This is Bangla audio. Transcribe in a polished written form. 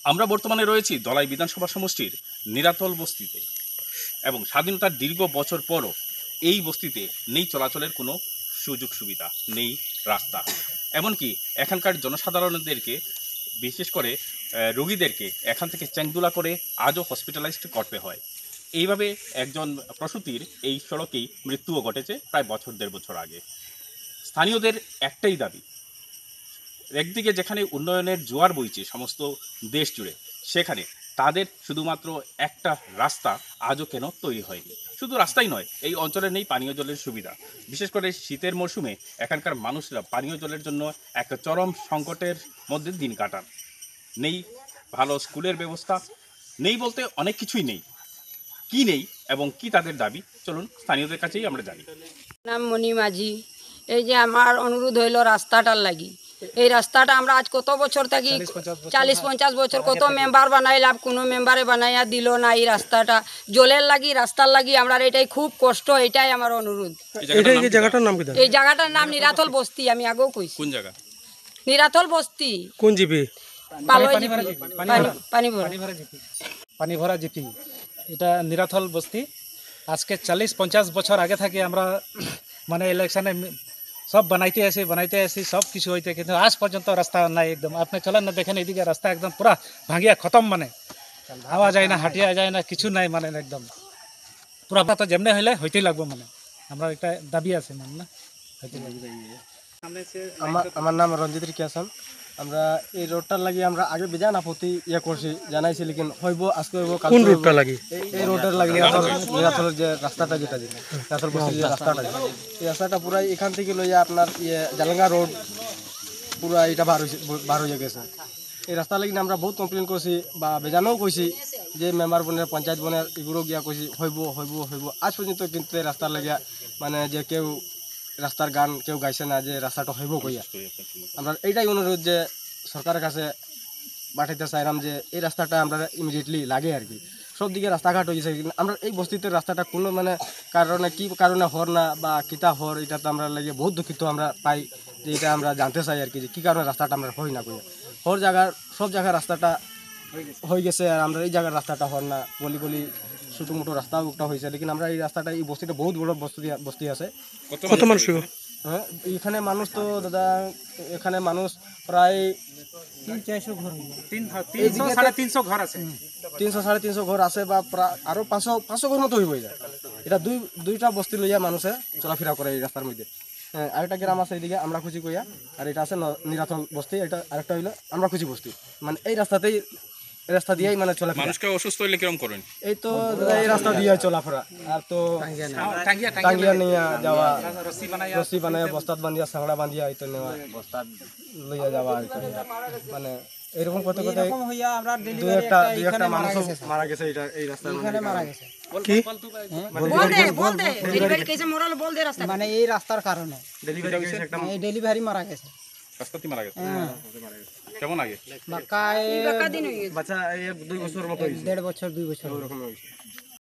আমরা বর্তমানে রয়েছি ধলাই বিধানসভা সমষ্টির নিরাতল বস্তিতে এবং স্বাধীনতার দীর্ঘ বছর পরও এই বস্তিতে নেই চলাচলের কোনো সুযোগ সুবিধা, নেই রাস্তা, এমনকি এখানকার জনসাধারণদেরকে বিশেষ করে রোগীদেরকে এখান থেকে চ্যাংদুলা করে আজও হসপিটালাইজড করতে হয়। এইভাবে একজন প্রসূতির এই সড়কেই মৃত্যুও ঘটেছে প্রায় বছর দেড় বছর আগে। স্থানীয়দের একটাই দাবি, একদিকে যেখানে উন্নয়নের জোয়ার বইছে সমস্ত দেশ জুড়ে, সেখানে তাদের শুধুমাত্র একটা রাস্তা আজও কেন তৈরি হয়নি। শুধু রাস্তাই নয়, এই অঞ্চলে নেই পানীয় জলের সুবিধা। বিশেষ করে শীতের মরশুমে এখানকার মানুষরা পানীয় জলের জন্য এক চরম সংকটের মধ্যে দিন কাটান। নেই ভালো স্কুলের ব্যবস্থা, নেই বলতে অনেক কিছুই নেই। কি নেই এবং কি তাদের দাবি, চলুন স্থানীয়দের কাছেই আমরা জানি। নাম মণি মাঝি। এই যে আমার অনুরোধ হইল রাস্তাটার লাগি। এই রাস্তাটা আমরা আজ কত বছর থাকি, 40-50 বছর কত মেম্বার বানাইলাম, কোনো মেম্বারে বানাইয়া দিল না। এই রাস্তাটা জলের লাগি, রাস্তার লাগি আমরা এটাই খুব কষ্ট, এটাই আমার অনুরোধ। এই জায়গাটার নাম নিরাতল বস্তি। আমি আগেও কইছি কোন জায়গা? নিরাতল বস্তি। কোন জিপি? পানি ভরা জিপি। এটা নিরাতল বস্তি। আজকে 40-50 বছর আগে থেকে আমরা মানে ইলেকশনে সব বানাইতে আসি সব কিছু হইতে, কিন্তু আজ পর্যন্ত রাস্তা নাই। একদম আপনি চলেন না, দেখেন এদিকে রাস্তা একদম পুরা ভাঙিয়া খতম, মানে হাওয়া যায় না, হাঁটিয়া যায় না, কিছু নাই, মানে একদম পুরা তো যেমনি হইলে হইতেই লাগবো। মানে আমরা একটা দাবি আছে, মানে না হইতে লাগবে। আমার নাম রঞ্জিত রিকাসান। আমরা এই রোডটার লাগি আমরা আগে বেজান আপত্তি করছি, জানাইছি, লেকিন হইব আজকে হইব। কোন রোডটা লাগি? এই রোডের লাগি নিরাতলের যে রাস্তাটা, যেটা নিরাতল বস্তির যে রাস্তাটা, এই রাস্তাটা পুরা এখান থেকে লইয়া আপনার জালাঙ্গা রোড পুরা এটা বার হয়ে গেছে। এই রাস্তা লাগি আমরা বহুত কমপ্লেন করছি বা বেজানও কইছি, যে মেম্বার বনের পঞ্চায়েত বনের এগুলো গিয়া কইছি হইব হইব হইব। আজ পর্যন্ত কিন্তু এই রাস্তার লাগিয়া মানে যে কেউ রাস্তার গান কেউ গাইছে না যে রাস্তাটা হইব কইয়া। আমরা এইটাই অনুরোধ যে সরকারের কাছে পাঠাইতে চাইলাম যে এই রাস্তাটা আমরা ইমিডিয়েটলি লাগে আর কি। সব দিকে রাস্তাঘাট হয়ে গেছে, আমরা এই বস্তিতে রাস্তাটা কোনো মানে কারণে কি কারণে হর না বা কিতা হর, এটা তো আমরা লাগে বহুত দুঃখিত আমরা পাই, যে এটা আমরা জানতে চাই আর কি, যে কী কারণে রাস্তাটা আমরা হই না কইয়া। হর জায়গার সব জায়গায় রাস্তাটা হয়ে গেছে, আর আমরা এই জায়গার রাস্তাটা হর না, গলি গলি ছোটো মোটো রাস্তাও একটা হয়েছে, লেকিন আমরা এই রাস্তাটা এই বস্তিটা বহুত বড় বস্তি আছে। কত মানুষ? হ্যাঁ, এখানে মানুষ তো দাদা, এখানে মানুষ প্রায় 300-400 ঘর, 300-350 ঘর আছে, 300-350 ঘর আছে, বা প্রায় আরো 500 ঘর মতো হয়ে যায়। এটা দুইটা বস্তি লইয়া মানুষে চলাফেরা করে এই রাস্তার মধ্যে। হ্যাঁ, আরেকটা গ্রাম আছে এইদিকে আমরা খুঁজি কইয়া, আর এটা আছে নিরাতল বস্তি। এটা আরেকটা হইলো আমরা খুঁজি বস্তি। মানে এই রাস্তা দিয়েই মানে চলাফেরা। মানুষকে অসুস্থ হইলে কিরকম করেন? এই তো এই রাস্তা দিয়ে চলাফেরা, আর তো টাঙ্গিয়া নিয়ে যাওয়া, রশি বানাইয়া বস্তাত বান্ধিয়া, সাংড়া বান্ধিয়া এই তো নেওয়া, বস্তাত লইয়া যাওয়া। মানে এরকম করতে করতে দুই একটা মানুষ মারা গেছে এই রাস্তায়। মানে এই রাস্তার কারণে ডেলিভারি মারা গেছে। রাস্তাতে মারা গেছে। কেমন আগে? বাচ্চা 2 বছর মতো, 1.5 বছর 2 বছর ওরকম হয়েছে।